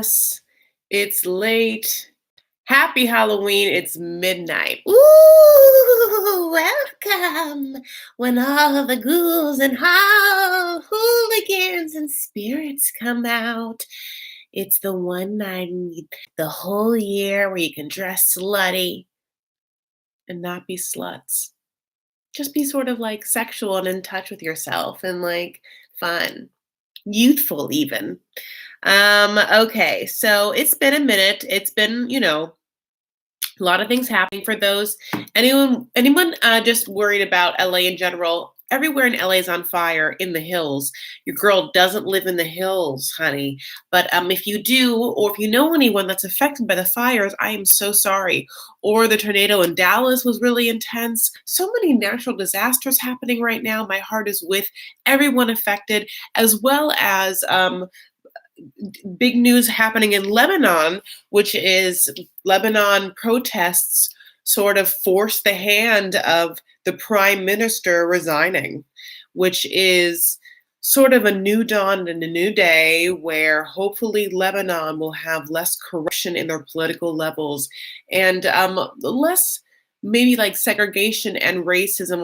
yes, it's late. Happy Halloween. It's midnight. Ooh, welcome. When all the ghouls and hooligans and spirits come out. It's the one night the whole year where you can dress slutty and not be sluts. Just be sort of like sexual and in touch with yourself and like fun, youthful even. Okay, so it's been a minute. It's been, a lot of things happening for those. Anyone just worried about LA in general? Everywhere in LA is on fire in the hills. Your girl doesn't live in the hills, honey. But if you do, or if you know anyone that's affected by the fires, I am so sorry. Or the tornado in Dallas was really intense. So many natural disasters happening right now. My heart is with everyone affected, as well as big news happening in Lebanon, which is Lebanon protests sort of forced the hand of the prime minister resigning, which is sort of a new dawn and a new day where hopefully Lebanon will have less corruption in their political levels and less maybe like segregation and racism,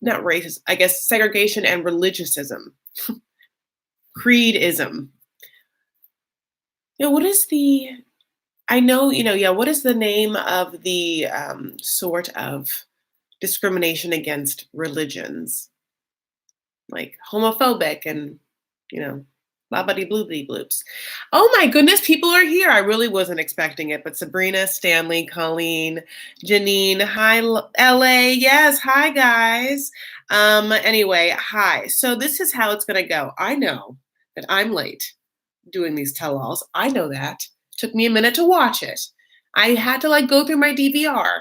not racist, I guess segregation and religiousism. Creedism. What is the, I know, yeah, what is the name of the sort of discrimination against religions? Like homophobic and, blah-buddy bloobity bloops. Oh my goodness, people are here. I really wasn't expecting it, but Sabrina, Stanley, Colleen, Janine, hi LA. Yes, hi guys. Anyway, hi. So this is how it's gonna go. I know that I'm late doing these tell-alls. I know that. Took me a minute to watch it. I had to like go through my DVR.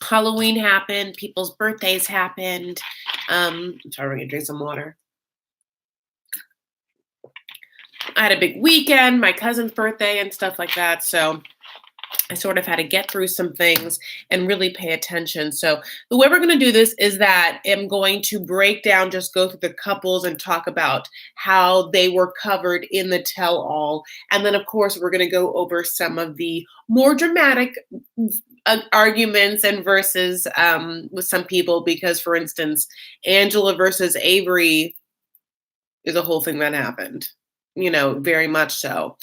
Halloween happened, people's birthdays happened. I'm sorry, we're gonna drink some water. I had a big weekend, my cousin's birthday and stuff like that. So I sort of had to get through some things and really pay attention. So the way we're going to do this is that I'm going to break down, just go through the couples and talk about how they were covered in the tell-all. And then, of course, we're going to go over some of the more dramatic arguments and verses with some people. Because, for instance, Angela versus Avery is a whole thing that happened. Very much so.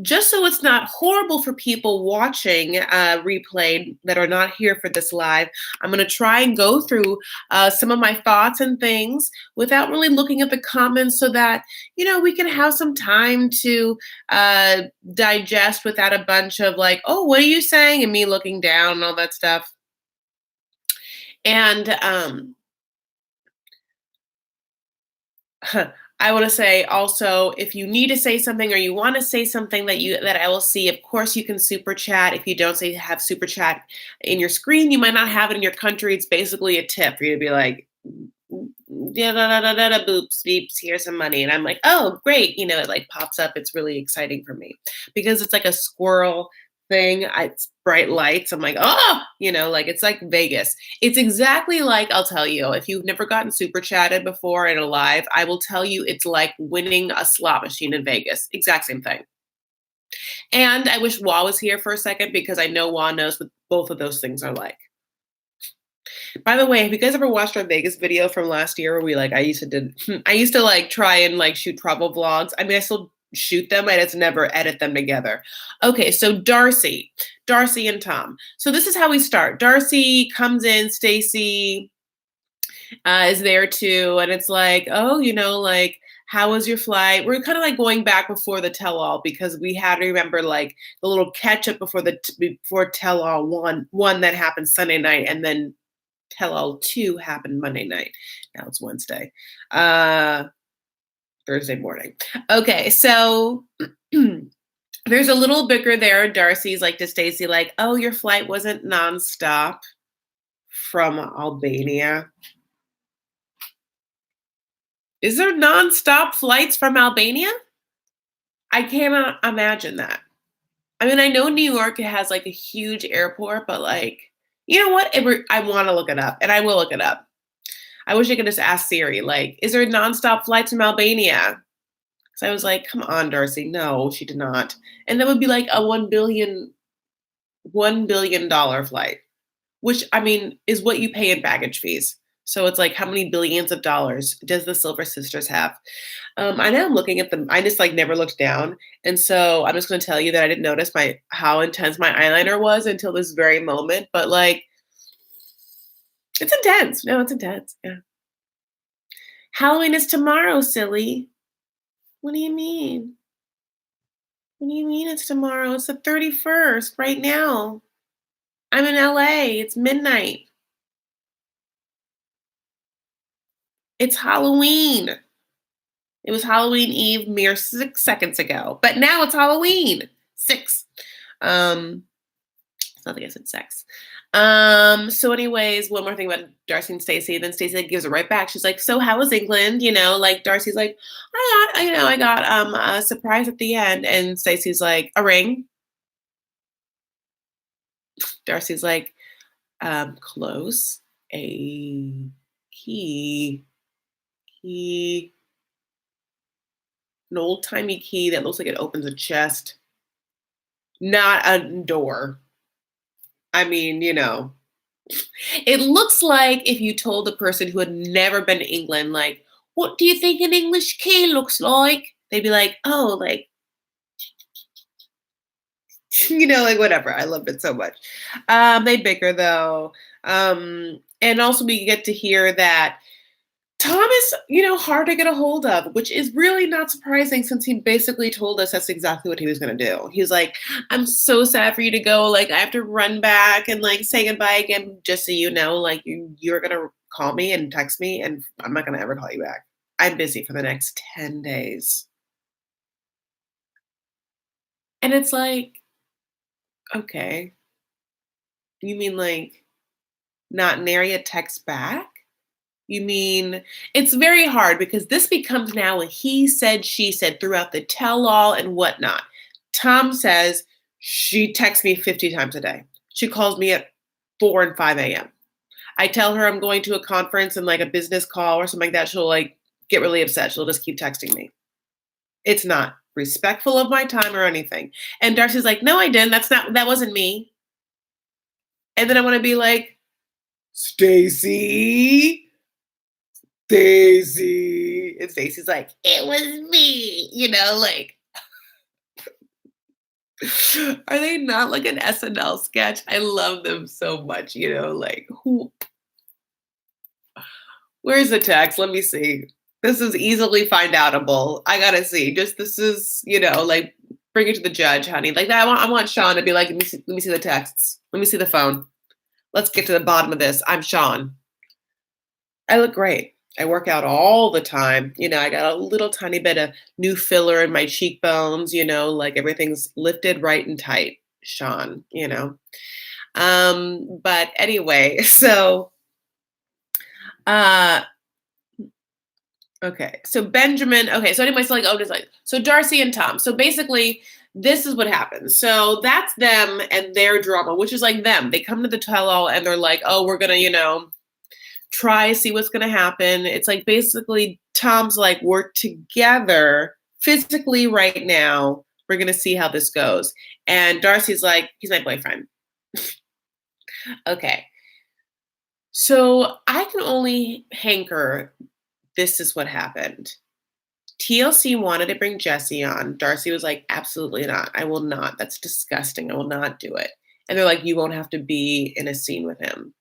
Just so it's not horrible for people watching replay that are not here for this live, I'm going to try and go through some of my thoughts and things without really looking at the comments so that, we can have some time to digest without a bunch of like, oh, what are you saying? And me looking down and all that stuff. And I want to say also, if you need to say something or you want to say something that I will see, of course you can super chat. If you don't have super chat in your screen, you might not have it in your country. It's basically a tip for you to be like, da da da da da boops beeps, here's some money. And I'm like, oh great, it like pops up. It's really exciting for me because it's like a squirrel thing. It's bright lights. I'm like, oh, like it's like Vegas. It's exactly like, I'll tell you, if you've never gotten super chatted before in a live, I will tell you it's like winning a slot machine in Vegas. Exact same thing. And I wish Wah was here for a second because I know Wah knows what both of those things are like. By the way, have you guys ever watched our Vegas video from last year where we I used to like try and like shoot travel vlogs. I mean, I still shoot them. I just never edit them together. Okay, so Darcy and Tom. So this is how we start. Darcy comes in, Stacy is there too, and it's like, oh, like, how was your flight? We're kind of like going back before the tell-all because we had to remember like the little catch-up before tell-all one that happened Sunday night, and then tell-all 2 happened Monday night. Now it's Wednesday. Thursday morning. Okay, so there's a little bicker there. Darcy's like to Stacy, like, oh, your flight wasn't nonstop from Albania. Is there nonstop flights from Albania? I cannot imagine that. I mean, I know New York has like a huge airport, but like, you know what? I want to look it up, and I will look it up. I wish I could just ask Siri, like, is there nonstop flights from Albania? So I was like, come on, Darcy. No, she did not. And that would be like a $1 billion flight, which I mean is what you pay in baggage fees. So it's like, how many billions of dollars does the Silver Sisters have? I know I'm looking at them. I just like never looked down, and so I'm just going to tell you that I didn't notice my how intense my eyeliner was until this very moment. But like, it's intense. No, it's intense. Yeah. Halloween is tomorrow, silly. What do you mean? What do you mean it's tomorrow? It's the 31st right now. I'm in LA. It's midnight. It's Halloween. It was Halloween Eve mere 6 seconds ago, but now it's Halloween. Six. Um, it's not like I said sex. So anyways, one more thing about Darcy and Stacey. Then Stacey like, gives it right back. She's like, "So how was England?" Like Darcy's like, I got a surprise at the end," and Stacey's like, "A ring." Darcy's like, "Close, a key, key, an old timey key that looks like it opens a chest, not a door." I mean, it looks like if you told a person who had never been to England, like, "What do you think an English key looks like?" They'd be like, "Oh, like," like whatever. I loved it so much. They bicker though. And also we get to hear that Tom is, hard to get a hold of, which is really not surprising since he basically told us that's exactly what he was going to do. He was like, "I'm so sad for you to go. Like, I have to run back and like say goodbye again, just so you know, like you're going to call me and text me, and I'm not going to ever call you back. I'm busy for the next 10 days." And it's like, okay, you mean like not nary a text back? You mean it's very hard because this becomes now a he said, she said throughout the tell all and whatnot. Tom says she texts me 50 times a day. She calls me at 4 and 5 a.m. I tell her I'm going to a conference and like a business call or something like that. She'll like get really upset. She'll just keep texting me. It's not respectful of my time or anything. And Darcy's like, "No, I didn't. That wasn't me." And then I want to be like, "Stacy, Daisy." And Stacey's like, "It was me," like, are they not like an SNL sketch? I love them so much, like, where's the text? Let me see. This is easily find outable. I gotta see. Just this is, like, bring it to the judge, honey. Like that. I want Sean to be like, let me see the texts. Let me see the phone. Let's get to the bottom of this. I'm Sean. I look great. I work out all the time. I got a little tiny bit of new filler in my cheekbones, like everything's lifted right and tight, Sean. But anyway, so uh okay. So Benjamin, okay, so anyway, so like just like so Darcy and Tom. So basically this is what happens. So that's them and their drama, which is like them. They come to the tell all and they're like, "Oh, we're gonna, try, see what's going to happen." It's like basically Tom's like, "We're together physically right now. We're going to see how this goes." And Darcy's like, "He's my boyfriend." Okay. So I can only hanker. This is what happened. TLC wanted to bring Jesse on. Darcy was like, "Absolutely not. I will not. That's disgusting. I will not do it." And they're like, "You won't have to be in a scene with him.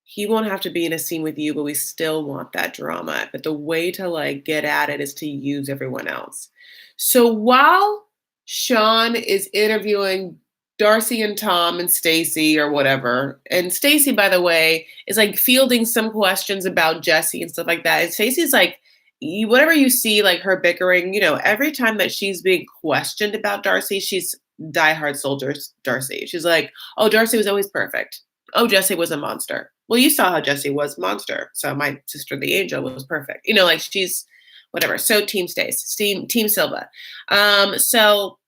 He won't have to be in a scene with you, but we still want that drama." But the way to like get at it is to use everyone else. So while Sean is interviewing Darcy and Tom and Stacy or whatever, and Stacy, by the way, is like fielding some questions about Jesse and stuff like that. And Stacy's like, whatever you see, like her bickering, every time that she's being questioned about Darcy, she's diehard soldiers Darcy. She's like, "Oh, Darcy was always perfect. Oh, Jesse was a monster." Well, you saw how Jesse was monster. So my sister, the angel, was perfect. Like she's whatever. So team Stace, team Silva. So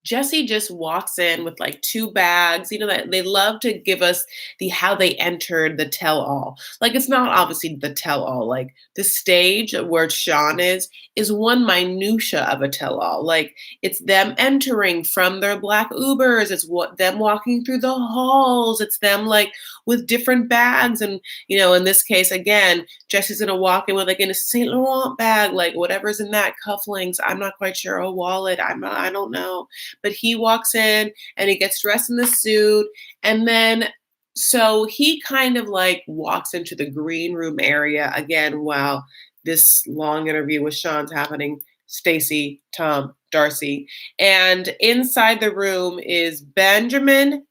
Jesse just walks in with like 2 bags, that they love to give us the how they entered the tell all. Like, it's not obviously the tell all, like, the stage where Sean is one minutia of a tell all. Like, it's them entering from their black Ubers, it's what them walking through the halls, it's them, like, with different bags and, in this case, again, Jesse's gonna walk in with, like, in a Saint Laurent bag, like, whatever's in that, cufflinks, I'm not quite sure, a wallet, I don't know, but he walks in and he gets dressed in the suit. And then, so he kind of like walks into the green room area again while this long interview with Sean's happening. Stacy, Tom, Darcy. And inside the room is Benjamin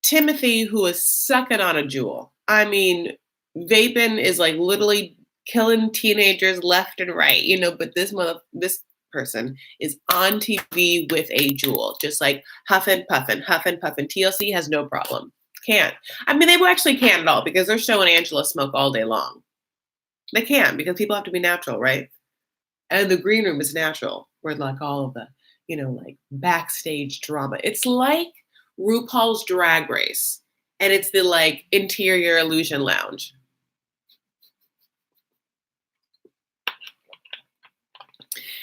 Timothy, who is sucking on a jewel. I mean, vaping is like literally killing teenagers left and right, but this person is on TV with a jewel, just like huffing, puffing, huffing, puffing. TLC has no problem. Can't. I mean, they actually can't at all because they're showing Angela smoke all day long. They can't because people have to be natural, right? And the green room is natural, where like all of the, like backstage drama. It's like RuPaul's Drag Race, and it's the like interior illusion lounge.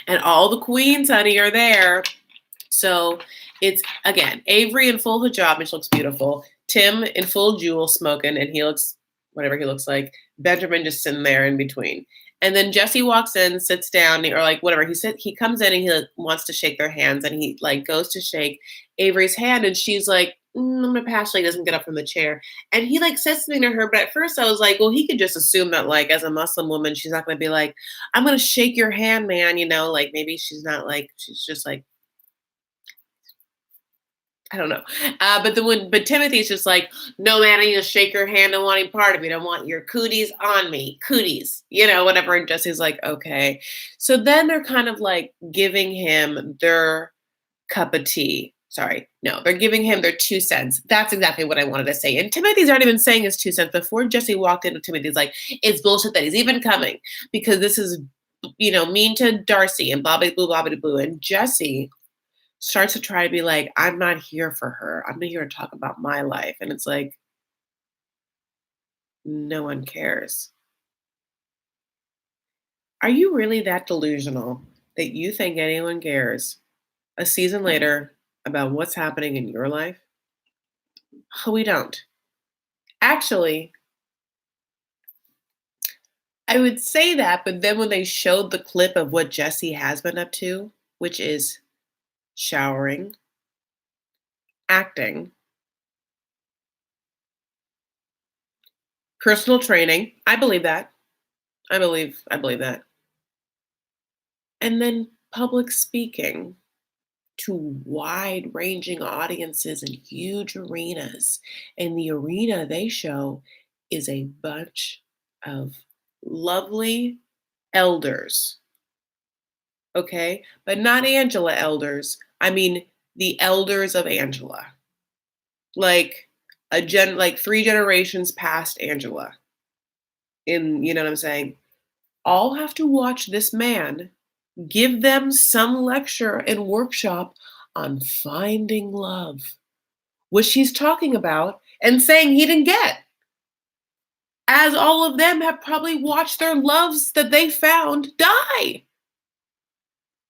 And all the queens, honey, are there. So it's, again, Avery in full hijab, and she looks beautiful. Tim in full jewel smoking, and he looks whatever he looks like. Benjamin just sitting there in between. And then Jesse walks in, sits down, or like whatever. He comes in and he like, wants to shake their hands, and he like goes to shake Avery's hand, and she's like, I'm gonna pass. She doesn't get up from the chair, and he like says something to her. But at first, I was like, well, he could just assume that like as a Muslim woman, she's not gonna be like, I'm gonna shake your hand, man. Like maybe she's not like she's just like I don't know. But Timothy's just like, no, man, I need to shake your hand. I don't want any part of it. I want your cooties on me. Cooties, whatever. And Jesse's like, okay. So then they're kind of like giving him their cup of tea. Sorry. No, they're giving him their 2 cents. That's exactly what I wanted to say. And Timothy's already been saying his 2 cents before Jesse walked in. Timothy's like, it's bullshit that he's even coming because this is, mean to Darcy and blah, blah, blah, blah, blah, blah. And Jesse starts to try to be like, I'm not here for her. I'm not here to talk about my life. And it's like, no one cares. Are you really that delusional that you think anyone cares a season later about what's happening in your life? Oh, we don't. Actually, I would say that, but then when they showed the clip of what Jesse has been up to, which is showering, acting, personal training. I believe that. I believe that. And then public speaking to wide-ranging audiences in huge arenas. And the arena they show is a bunch of lovely elders. Okay? But not Angela elders. I mean the elders of Angela. Like like 3 generations past Angela. You know what I'm saying? All have to watch this man give them some lecture and workshop on finding love, which he's talking about and saying he didn't get. As all of them have probably watched their loves that they found die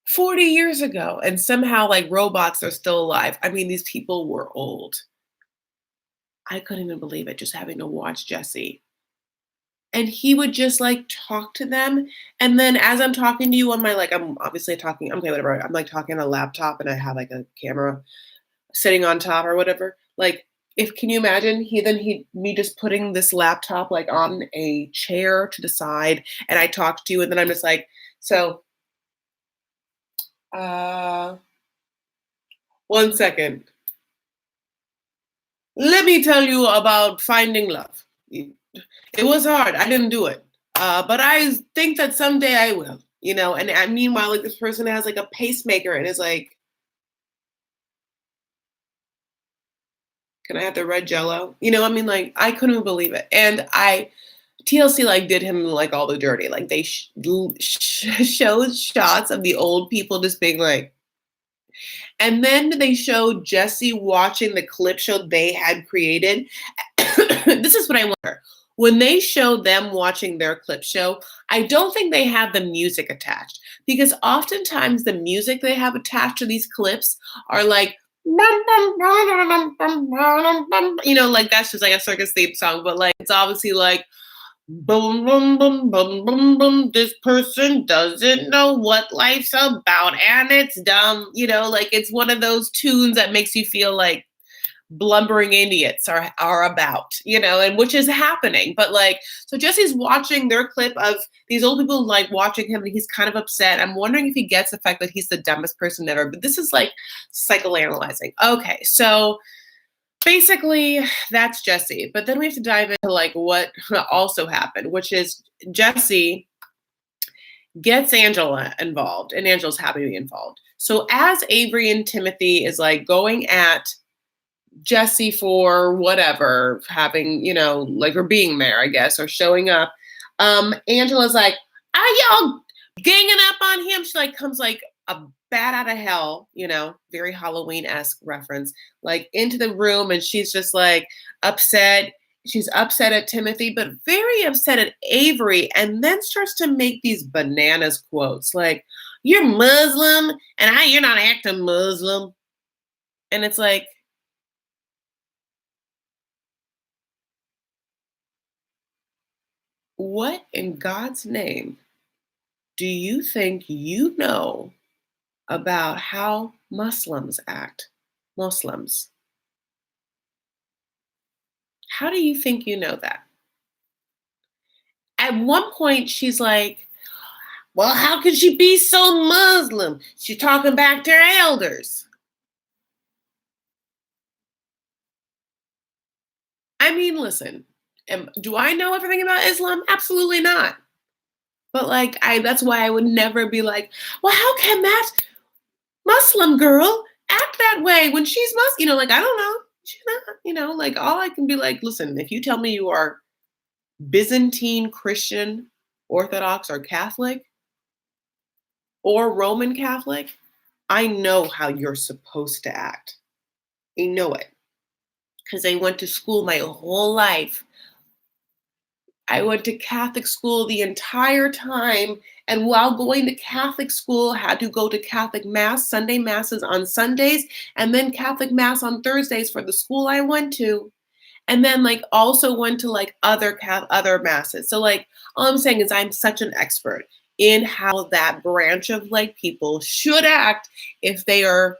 40 years ago. And somehow, like robots, are still alive. I mean, these people were old. I couldn't even believe it just having to watch Jesse. And he would just like talk to them. And then as I'm talking to you on my, like, I'm obviously talking, okay, whatever. I'm like talking on a laptop and I have like a camera sitting on top or whatever. Like, can you imagine me just putting this laptop like on a chair to the side and I talk to you and then I'm just like, so, 1 second. Let me tell you about finding love. It was hard. I didn't do it. But I think that someday I will, and meanwhile, like this person has like a pacemaker and is like, can I have the red jello? I mean, like, I couldn't believe it. And TLC like did him like all the dirty. Like they showed shots of the old people just being like, And then they showed Jesse watching the clip show they had created. This is what I wonder. When they show them watching their clip show, I don't think they have the music attached because oftentimes the music they have attached to these clips are like, like that's just like a circus theme song, but like it's obviously like boom, boom, boom, boom, boom, boom. This person doesn't know what life's about and it's dumb. Like it's one of those tunes that makes you feel like blubbering idiots are about, and which is happening. But like, so Jesse's watching their clip of these old people like watching him and he's kind of upset. I'm wondering if he gets the fact that he's the dumbest person ever. But this is like psychoanalyzing. Okay, so basically that's Jesse. But then we have to dive into like what also happened, which is Jesse gets Angela involved and Angela's happy to be involved. So as Avery and Timothy is like going at Jesse for whatever, having, like, or being there, I guess, or showing up. Angela's like, are y'all ganging up on him? She like comes like a bat out of hell, very Halloween-esque reference, like into the room, and she's just like upset. She's upset at Timothy, but very upset at Avery, and then starts to make these bananas quotes like, you're Muslim, and you're not acting Muslim. And it's like, what in God's name do you think you know about how Muslims act? Muslims. How do you think you know that? At one point, she's like, well, how can she be so Muslim? She's talking back to her elders. I mean, listen, do I know everything about Islam? Absolutely not. But like, that's why I would never be like, well, how can that Muslim girl act that way when she's Muslim? Like, I don't know. She's not, like all I can be like, listen, if you tell me you are Byzantine Christian, Orthodox, or Catholic, or Roman Catholic, I know how you're supposed to act. I know it. Because I went to school my whole life. I went to Catholic school the entire time. And while going to Catholic school, had to go to Catholic Mass, Sunday Masses on Sundays, and then Catholic Mass on Thursdays for the school I went to. And then like also went to like other masses. So like all I'm saying is I'm such an expert in how that branch of like people should act if they are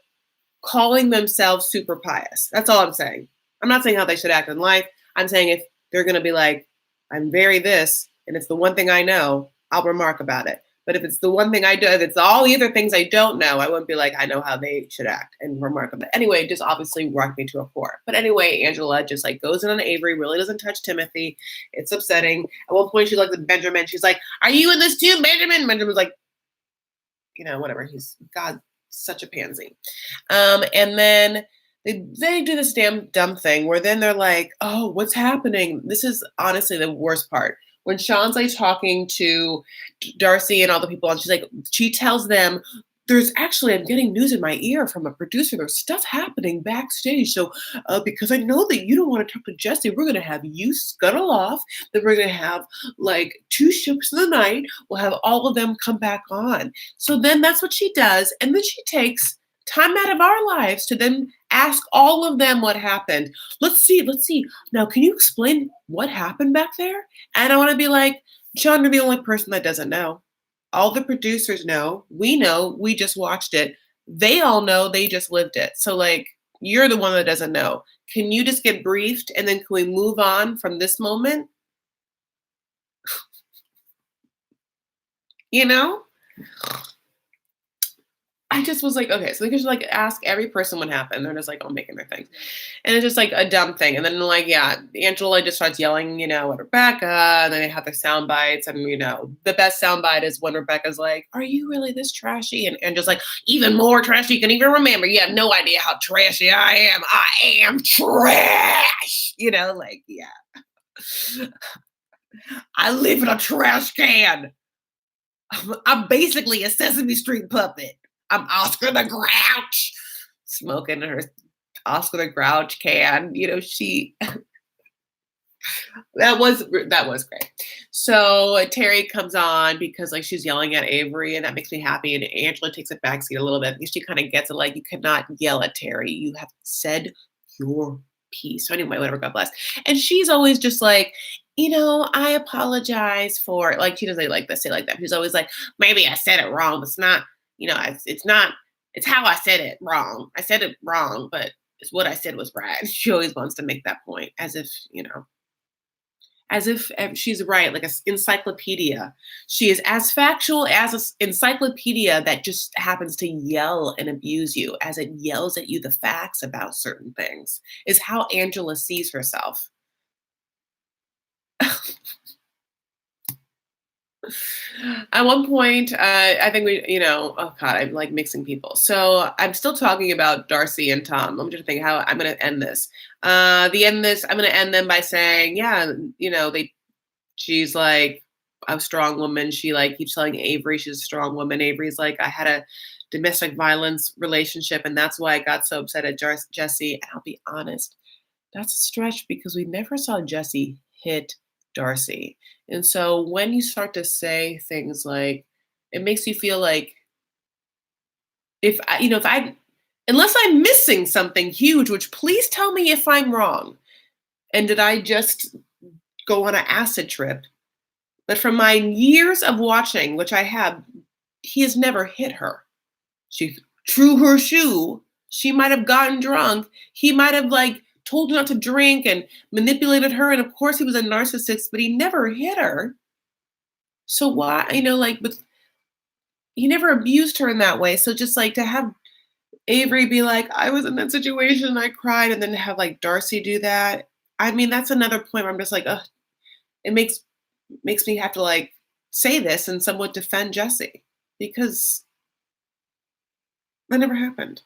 calling themselves super pious. That's all I'm saying. I'm not saying how they should act in life. I'm saying if they're going to be like, I'm very this, and it's the one thing I know, I'll remark about it. But if it's the one thing I do, if it's all the other things I don't know, I wouldn't be like, I know how they should act and remark about it. Anyway, just obviously rocked me to a core. But anyway, Angela just like goes in on Avery, really doesn't touch Timothy. It's upsetting. At one point, she looks at Benjamin. She's like, are you in this too, Benjamin? Benjamin's like, whatever. He's God, such a pansy. And then they do this damn dumb thing where then they're like, oh, what's happening? This is honestly the worst part. When Sean's like talking to Darcy and all the people, and she tells them, I'm getting news in my ear from a producer. There's stuff happening backstage. So because I know that you don't want to talk to Jesse, we're going to have you scuttle off. Then we're going to have like 2 ships in the night. We'll have all of them come back on. So then that's what she does. And then she takes time out of our lives to then ask all of them what happened. Let's see. Now, can you explain what happened back there? And I want to be like, Sean, you're the only person that doesn't know. All the producers know. We just watched it. They all know, they just lived it. So like, you're the one that doesn't know. Can you just get briefed and then can we move on from this moment? I just was like, okay, so they could just like ask every person what happened. They're just like all making their things. And it's just like a dumb thing. And then like, yeah, Angela just starts yelling, at Rebecca, and then they have their sound bites. And the best sound bite is when Rebecca's like, are you really this trashy? And just like, even more trashy, you can even remember. You have no idea how trashy I am. I am trash. Like, yeah. I live in a trash can. I'm basically a Sesame Street puppet. I'm Oscar the Grouch, smoking her Oscar the Grouch can. She that was great. So Terry comes on because like she's yelling at Avery, and that makes me happy. And Angela takes a backseat a little bit because she kind of gets it. Like you cannot yell at Terry. You have said your piece. So anyway, whatever. God bless. And she's always just like, I apologize for like she doesn't like this, say like that. She's always like, maybe I said it wrong. But it's not. It's not. It's how I said it wrong. I said it wrong, but it's what I said was right. She always wants to make that point as if she's right, like an encyclopedia. She is as factual as an encyclopedia that just happens to yell and abuse you as it yells at you the facts about certain things, is how Angela sees herself. At one point, I think oh God, I'm like mixing people. So I'm still talking about Darcy and Tom. I'm just thinking how I'm going to end this. I'm going to end them by saying, yeah, she's like a strong woman. She like keeps telling Avery she's a strong woman. Avery's like, I had a domestic violence relationship, and that's why I got so upset at Jesse. And I'll be honest, that's a stretch because we never saw Jesse hit Darcy. And so when you start to say things like, it makes you feel like if I, unless I'm missing something huge, which please tell me if I'm wrong. And did I just go on an acid trip? But from my years of watching, which I have, he has never hit her. She threw her shoe. She might have gotten drunk. He might have like told her not to drink and manipulated her. And of course, he was a narcissist, but he never hit her. So why, but he never abused her in that way. So just like to have Avery be like, I was in that situation and I cried, and then to have like Darcy do that. I mean, that's another point where I'm just like, ugh, it makes me have to like say this and somewhat defend Jesse because that never happened.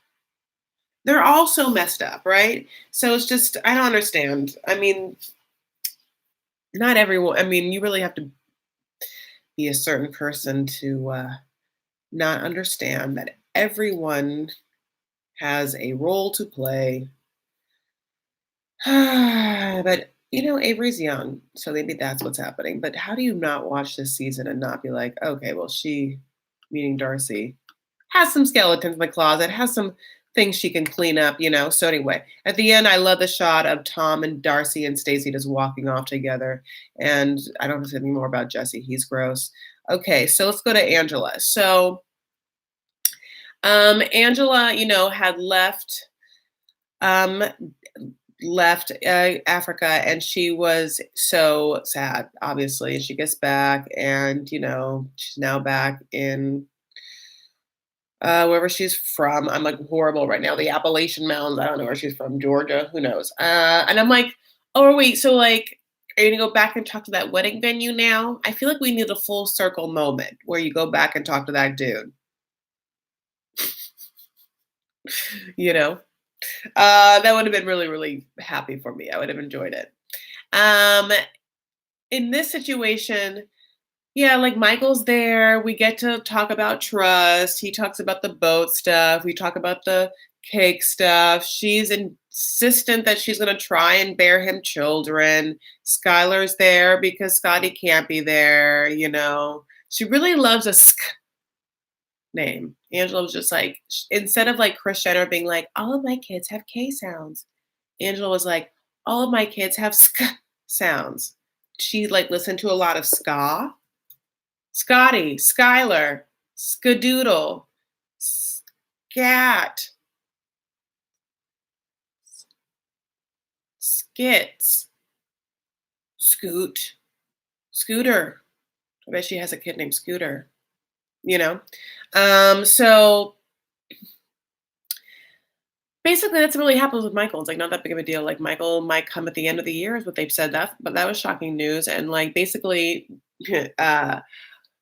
They're all so messed up, right? So it's just I don't understand. I mean, not everyone. I mean, you really have to be a certain person to not understand that everyone has a role to play. But Avery's young, so maybe that's what's happening. But how do you not watch this season and not be like, okay, well, she, meaning Darcy, has some skeletons in the closet, has some things she can clean up. So anyway, at the end, I love the shot of Tom and Darcy and Stacey just walking off together. And I don't have to say anything more about Jesse. He's gross. Okay, so let's go to Angela. So Angela, had um, left Africa, and she was so sad, obviously. And she gets back, and she's now back in wherever she's from. I'm like horrible right now. The Appalachian Mountains. I don't know where she's from. Georgia. Who knows? And I'm like, oh wait, so like, are you gonna go back and talk to that wedding venue now? I feel like we need a full circle moment where you go back and talk to that dude. You know, that would have been really, really happy for me. I would have enjoyed it. Um, in this situation, yeah, like Michael's there. We get to talk about trust. He talks about the boat stuff. We talk about the cake stuff. She's insistent that she's going to try and bear him children. Skylar's there because Scotty can't be there. She really loves a name. Angela was just like, instead of like Chris Jenner being like, all of my kids have K sounds, Angela was like, all of my kids have sk sounds. She like listened to a lot of ska. Scotty, Skylar, Skadoodle, Scat, Skits, Scoot, Scooter. I bet she has a kid named Scooter, you know? So basically that's what really happens with Michael. It's like not that big of a deal. Like Michael might come at the end of the year is what they've said that, but that was shocking news. And like basically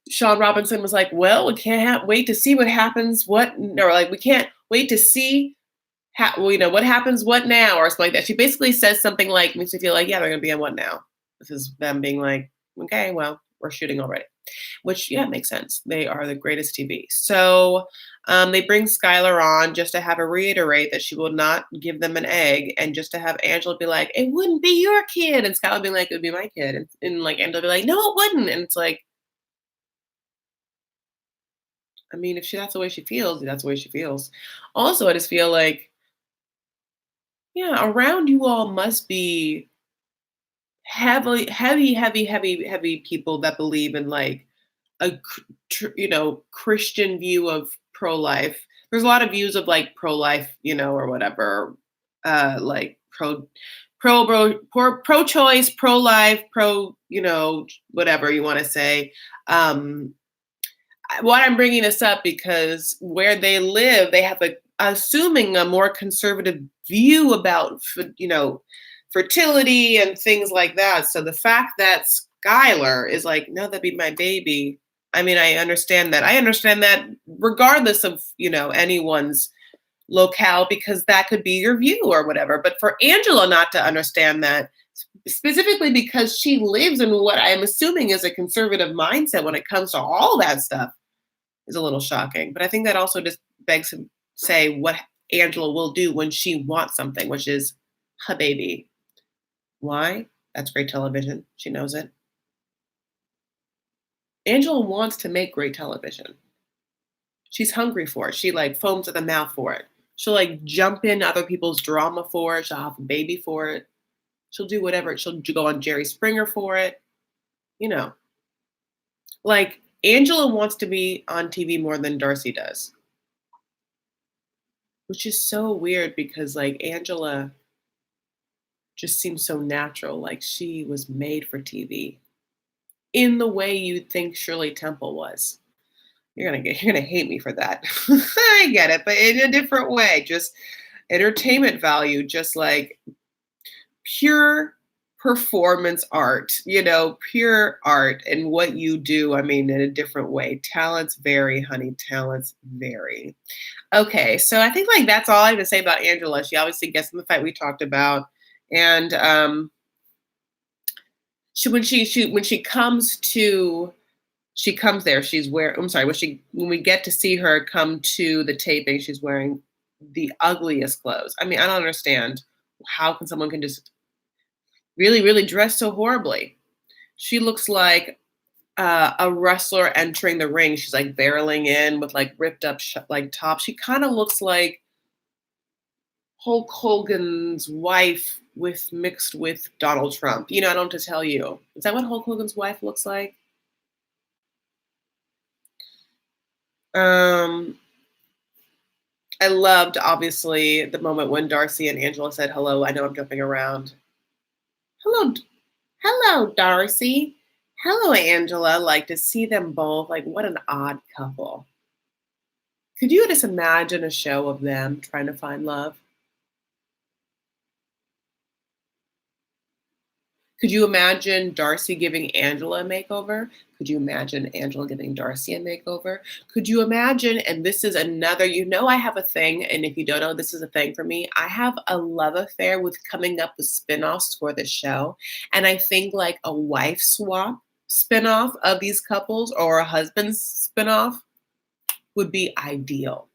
Sean Robinson was like, well, we can't wait to see what happens. Or like, we can't wait to see what happens, what now, or something like that. She basically says something like, makes me feel like, yeah, they're going to be on what now? This is them being like, okay, well, We're shooting already. Which, yeah, makes sense. They are the greatest TV. So they bring Skylar on just to have her reiterate that she will not give them an egg, and just to have Angela be like, "It wouldn't be your kid," and Skylar be like, "It would be my kid," and like Angela be like, "No, it wouldn't," and it's like, I mean, if that's the way she feels, that's the way she feels. Also, I just feel like, yeah, around you all must be heavy people that believe in like Christian view of pro-life. There's a lot of views of like pro-life, or whatever, like pro-choice, pro-life, whatever you want to say. Um, what I'm bringing this up because where they live, they have assuming a more conservative view about, fertility and things like that. So the fact that Skylar is like, no, that'd be my baby. I mean, I understand that. I understand that regardless of, anyone's locale, because that could be your view or whatever. But for Angela not to understand that, specifically because she lives in what I'm assuming is a conservative mindset when it comes to all that stuff, is a little shocking. But I think that also just begs to say what Angela will do when she wants something, which is her baby. Why? That's great television. She knows it. Angela wants to make great television. She's hungry for it. She like foams at the mouth for it. She'll like jump in other people's drama for it. She'll have a baby for it. She'll do whatever. She'll go on Jerry Springer for it. You know, like Angela wants to be on TV more than Darcy does, which is so weird because like Angela just seems so natural. Like she was made for TV in the way you'd think Shirley Temple was. You're gonna hate me for that. I get it, but in a different way. Just entertainment value, just like pure performance art, pure art and what you do. I mean, in a different way. Talents vary, honey. Talents vary. Okay, so I think like that's all I have to say about Angela. She obviously gets in the fight we talked about, and when she comes there, she's wearing. I'm sorry, when we get to see her come to the taping, she's wearing the ugliest clothes. I mean, I don't understand how can someone can just really, really dress so horribly. She looks like a wrestler entering the ring. She's like barreling in with like ripped up like top. She kind of looks like Hulk Hogan's wife with mixed with Donald Trump. I don't have to tell you. Is that what Hulk Hogan's wife looks like? Um, I loved obviously the moment when Darcy and Angela said hello. I know I'm jumping around. Hello, hello, Darcy. Hello, Angela. Like to see them both. Like what an odd couple. Could you just imagine a show of them trying to find love? Could you imagine Darcy giving Angela a makeover? Could you imagine Angela giving Darcy a makeover? Could you imagine? And this is another, I have a thing, and if you don't know, this is a thing for me. I have a love affair with coming up with spinoffs for the show. And I think like a wife swap spinoff of these couples or a husband's spinoff would be ideal.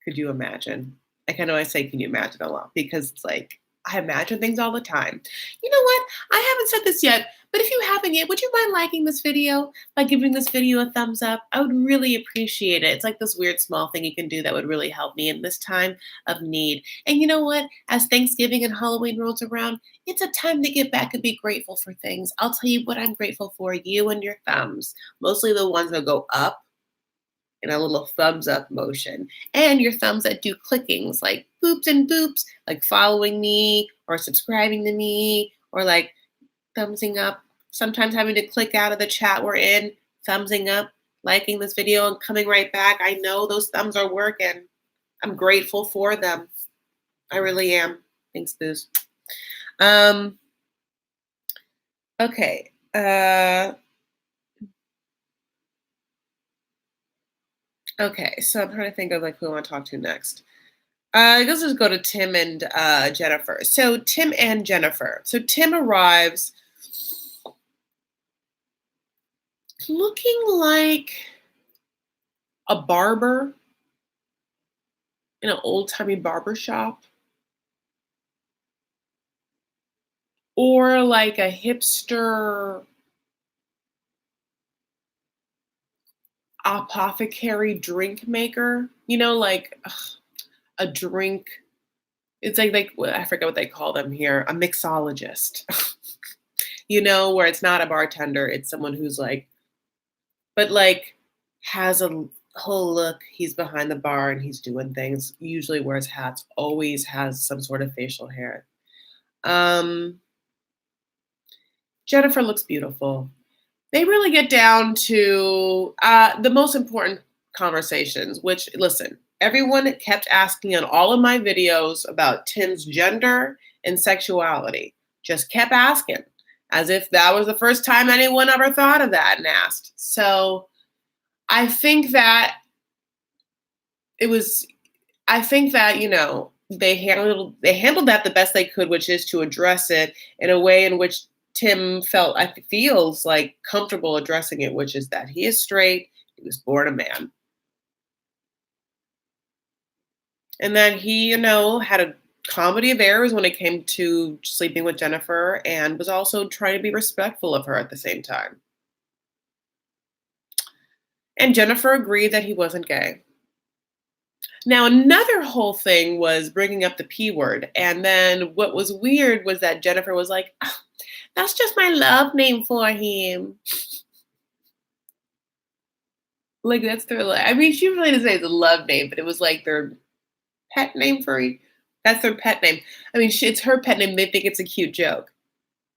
Could you imagine? Like I know I say can you imagine a lot because it's like I imagine things all the time. You know what? I haven't said this yet, but if you haven't yet, would you mind liking this video by giving this video a thumbs up? I would really appreciate it. It's like this weird small thing you can do that would really help me in this time of need. And you know what? As Thanksgiving and Halloween rolls around, it's a time to get back and be grateful for things. I'll tell you what I'm grateful for, you and your thumbs. Mostly the ones that go up in a little thumbs up motion, and your thumbs that do clickings like boops and boops, like following me or subscribing to me or like thumbsing up. Sometimes having to click out of the chat we're in, thumbsing up, liking this video and coming right back. I know those thumbs are working. I'm grateful for them. I really am. Thanks, Booze. Okay. Okay, so I'm trying to think of like who I want to talk to next. Let's just go to Tim and Jennifer. So Tim and Jennifer. So Tim arrives looking like a barber in an old-timey barber shop or like a hipster apothecary drink maker, like a drink. It's like well, I forget what they call them here, a mixologist. Where it's not a bartender, it's someone who's like, but like has a whole look. He's behind the bar and he's doing things. Usually wears hats. Always has some sort of facial hair. Um, Jennifer looks beautiful. They really get down to the most important conversations, which, listen, everyone kept asking in all of my videos about Tim's gender and sexuality. Just kept asking, as if that was the first time anyone ever thought of that and asked. So I think that it was I think that, they handled that the best they could, which is to address it in a way in which Tim feels like comfortable addressing it, which is that he is straight, he was born a man. And that he, had a comedy of errors when it came to sleeping with Jennifer and was also trying to be respectful of her at the same time. And Jennifer agreed that he wasn't gay. Now, another whole thing was bringing up the P word. And then what was weird was that Jennifer was like, "Oh, that's just my love name for him." Like, that's I mean, she really didn't say it's a love name, but it was like their pet name that's their pet name. I mean, it's her pet name. They think it's a cute joke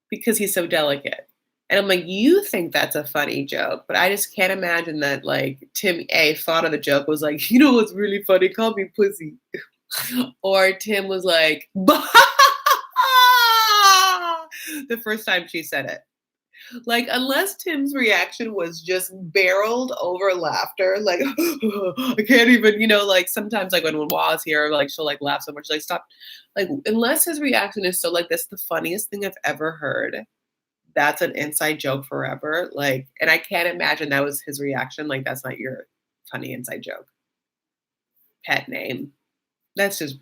because he's so delicate. And I'm like, you think that's a funny joke, but I just can't imagine that, like, Tim A thought of the joke, was like, what's really funny? Call me pussy. Or Tim was like, the first time she said it. Like, unless Tim's reaction was just barreled over laughter, like, I can't even, like sometimes, like when Wa's here, like she'll like laugh so much, like, stop. Like, unless his reaction is so like, that's the funniest thing I've ever heard. That's an inside joke forever. Like, and I can't imagine that was his reaction. Like, that's not your funny inside joke. Pet name. That's just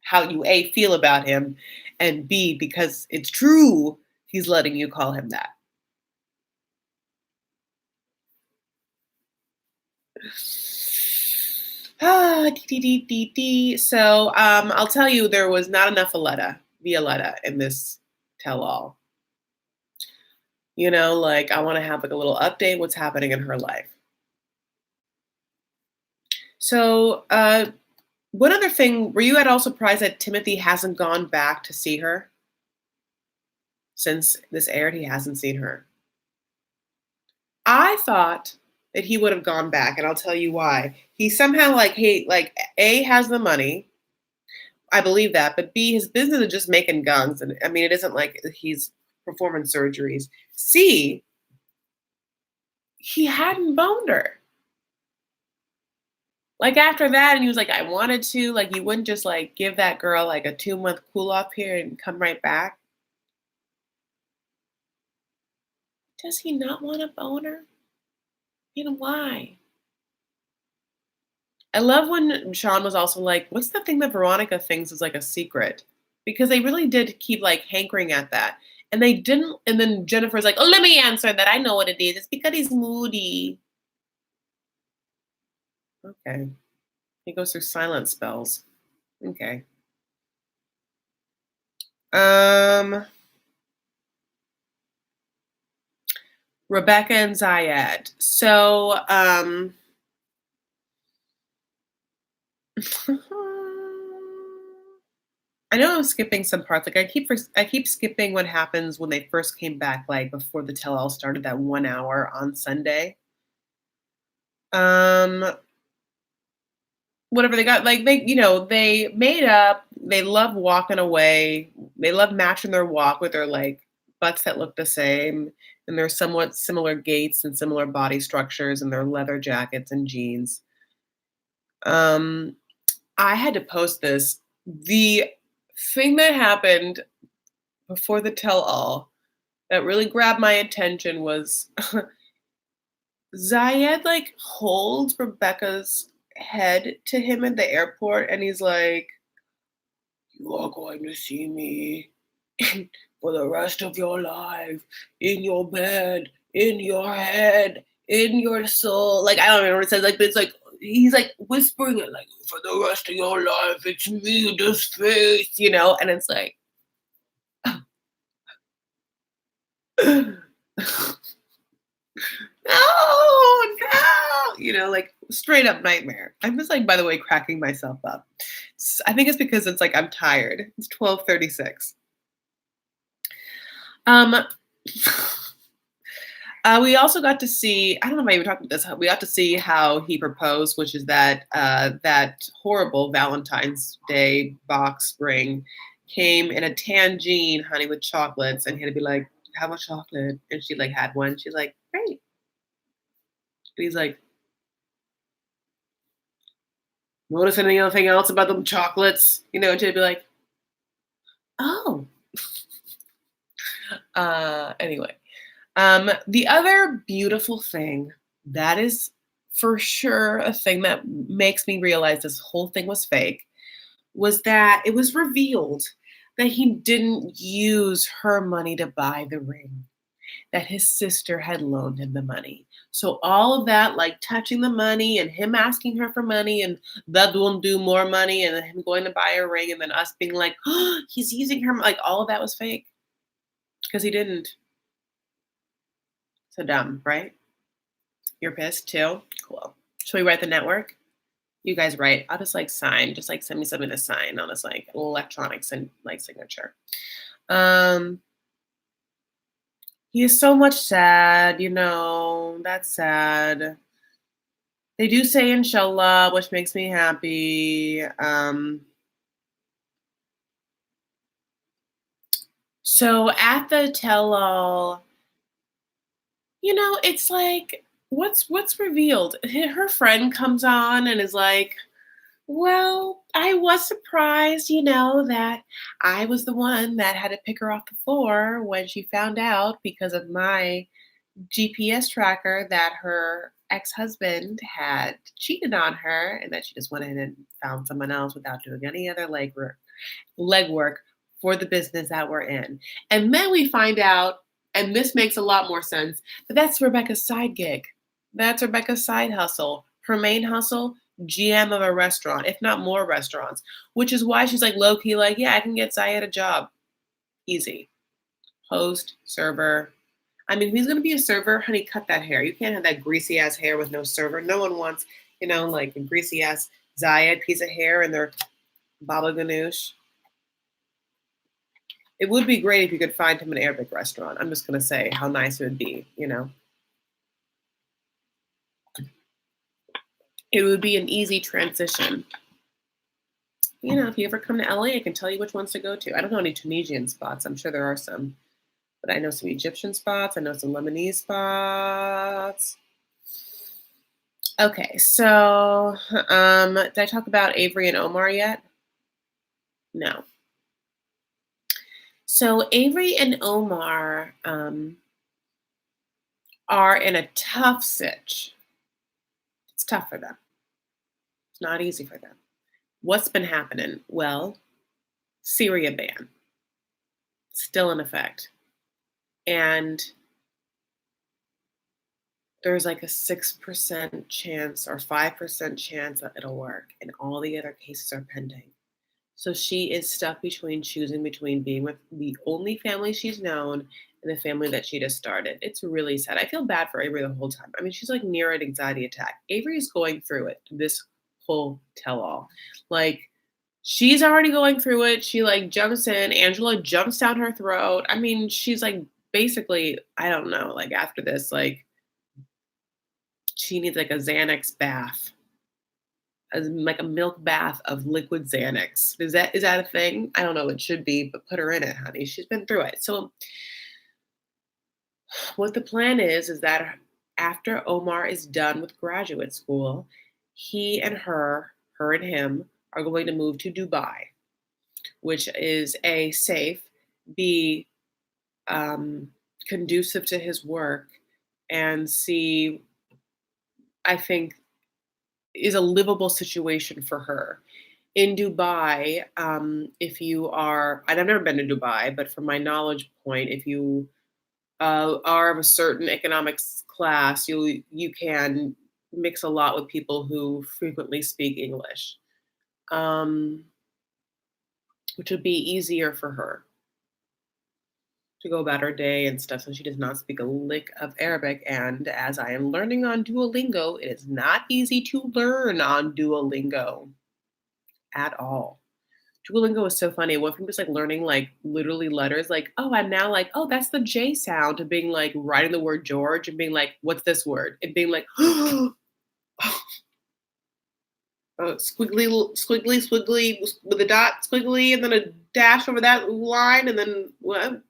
how you A, feel about him, and B, because it's true, he's letting you call him that. Dee, dee, dee, dee. So I'll tell you, there was not enough Violetta in this tell all. Like, I want to have like a little update what's happening in her life. So one other thing, were you at all surprised that Timothy hasn't gone back to see her? Since this aired, he hasn't seen her. I thought that he would have gone back, and I'll tell you why. He somehow like A, has the money. I believe that, but B, his business is just making guns, and I mean, it isn't like he's performing surgeries. C, he hadn't boned her. Like, after that, and he was like, I wanted to, like, you wouldn't just like give that girl like a 2-month cool off period and come right back. Does he not want a boner? Why? I love when Sean was also like, what's the thing that Veronica thinks is like a secret? Because they really did keep like hankering at that. And they didn't, and then Jennifer's like, oh, let me answer that. I know what it is. It's because he's moody. Okay. He goes through silent spells. Okay. Rebecca and Zayed. So, I know I'm skipping some parts. Like, I keep skipping what happens when they first came back, like before the tell-all started, that 1 hour on Sunday. Um, Whatever they got, like they made up. They love walking away. They love matching their walk with their like butts that look the same, and they're somewhat similar gaits and similar body structures, and their leather jackets and jeans. Um, I had to post this. The thing that happened before the tell all that really grabbed my attention was Zayed like holds Rebecca's head to him at the airport and he's like, "You are going to see me for the rest of your life in your bed, in your head, in your soul." Like, I don't remember what it says, like, but it's like he's like whispering it, like, "For the rest of your life, it's me, this face," and it's like, no, no, like straight up nightmare. I'm just like, by the way, cracking myself up. I think it's because it's like I'm tired. It's 12:36. Um, we also got to see. I don't know if I even talked about this. We got to see how he proposed, which is that horrible Valentine's Day box ring came in a tangine, honey, with chocolates, and he had to be like, "How much chocolate?" And she like had one. She's like, "Great." And he's like, "Notice anything else about them chocolates?" And she'd be like, "Oh." Anyway, the other beautiful thing that is for sure a thing that makes me realize this whole thing was fake was that it was revealed that he didn't use her money to buy the ring, that his sister had loaned him the money. So all of that, like touching the money and him asking her for money and that won't do more money and then him going to buy a ring and then us being like, oh, he's using her, like all of that was fake because he didn't. So dumb, right? You're pissed too? Cool. Should we write the network? You guys write. I'll just like sign. Just like send me something to sign on this like electronics and like signature. Um, he is so much sad, That's sad. They do say inshallah, which makes me happy. So at the tell all, it's like what's revealed. Her friend comes on and is like, well, I was surprised, that I was the one that had to pick her off the floor when she found out because of my GPS tracker that her ex-husband had cheated on her and that she just went in and found someone else without doing any other legwork for the business that we're in. And then we find out, and this makes a lot more sense, but that's Rebecca's side gig. That's Rebecca's side hustle. Her main hustle, GM of a restaurant, if not more restaurants, which is why she's like low key, like, yeah, I can get Syed a job. Easy. Host, server. I mean, if he's going to be a server, honey, cut that hair. You can't have that greasy ass hair with no server. No one wants, like a greasy ass Zayed piece of hair and their baba ganoush. It would be great if you could find him an Arabic restaurant. I'm just going to say how nice it would be. It would be an easy transition. If you ever come to LA, I can tell you which ones to go to. I don't know any Tunisian spots. I'm sure there are some. But I know some Egyptian spots. I know some Lebanese spots. Okay, so did I talk about Avery and Omar yet? No. So Avery and Omar are in a tough sitch. It's tough for them. It's not easy for them. What's been happening? Well, Syria ban still in effect. And there's like a 6% chance or 5% chance that it'll work. And all the other cases are pending. So she is stuck choosing between being with the only family she's known and the family that she just started. It's really sad. I feel bad for Avery the whole time. I mean, she's like near an anxiety attack. Avery is going through it, this whole tell all. Like, she's already going through it. She like jumps in. Angela jumps down her throat. I mean, she's like basically, I don't know, like after this, like she needs like a Xanax bath, like a milk bath of liquid Xanax. Is that a thing? I don't know. It should be, but put her in it, honey. She's been through it. So what the plan is that after Omar is done with graduate school, he and her and him are going to move to Dubai, which is A, safe, B, conducive to his work, and C, I think, is a livable situation for her. In Dubai, if you are, and I've never been to Dubai, but from my knowledge point, if you are of a certain economics class, you can mix a lot with people who frequently speak English, um, which would be easier for her to go about her day and stuff. So she does not speak a lick of Arabic. And as I am learning on Duolingo, it is not easy to learn on Duolingo at all. Duolingo is so funny. It went from just like learning like literally letters, like, oh, I'm now like, oh, that's the J sound, to being like writing the word George and being like, what's this word? And being like, squiggly, squiggly, squiggly with a dot, squiggly, and then a dash over that line, and then what?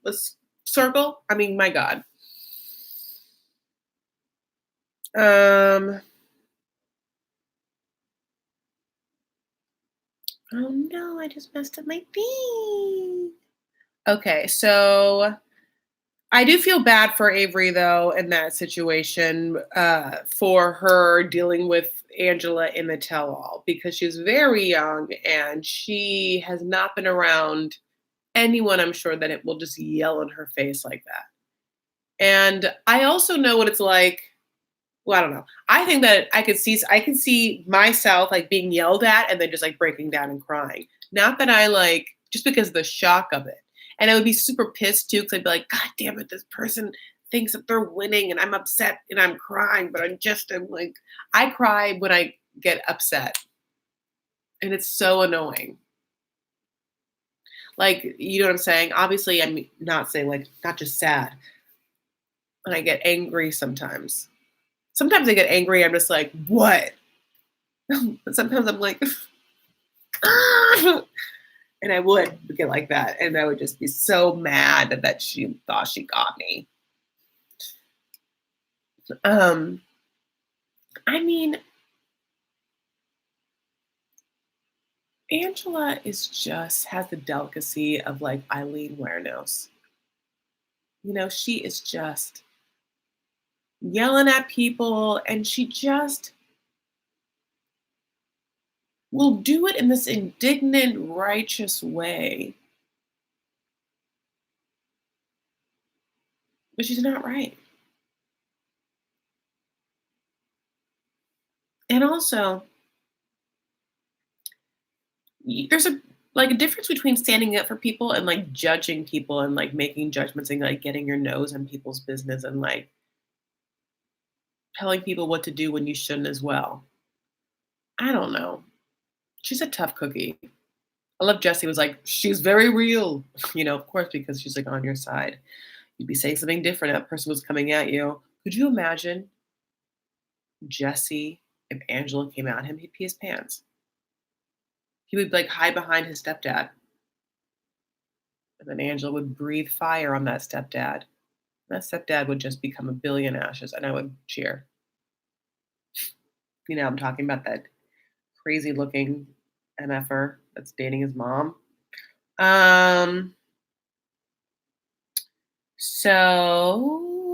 Circle. I mean, my God. Um. Oh no, I just messed up my thing. Okay, so I do feel bad for Avery though in that situation, for her dealing with Angela in the tell-all, because she's very young and she has not been around anyone, I'm sure, that it will just yell in her face like that. And I also know what it's like. Well, I don't know. I think that I can see myself like being yelled at and then just like breaking down and crying. Not that I like, just because of the shock of it. And I would be super pissed too, because I'd be like, God damn it, this person thinks that they're winning and I'm upset and I'm crying, but I'm like, I cry when I get upset. And it's so annoying. Like, you know what I'm saying? Obviously, I'm not saying like not just sad. And I get angry sometimes. Sometimes I get angry, I'm just like, what? But sometimes I'm like, and I would get like that, and I would just be so mad that she thought she got me. Um, I mean, Angela is just has the delicacy of like Eileen Wernos. You know, she is just yelling at people, and she just will do it in this indignant, righteous way, but she's not right. And also, there's a like a difference between standing up for people and like judging people and like making judgments and like getting your nose in people's business and like telling people what to do when you shouldn't as well. I don't know. She's a tough cookie. I love Jesse was like, she's very real. You know, of course, because she's like on your side. You'd be saying something different. That person was coming at you. Could you imagine Jesse if Angela came at him? He'd pee his pants. He would like hide behind his stepdad. And then Angela would breathe fire on that stepdad. That stepdad would just become a billion ashes, and I would cheer. You know, I'm talking about that crazy looking MFer that's dating his mom. Um, so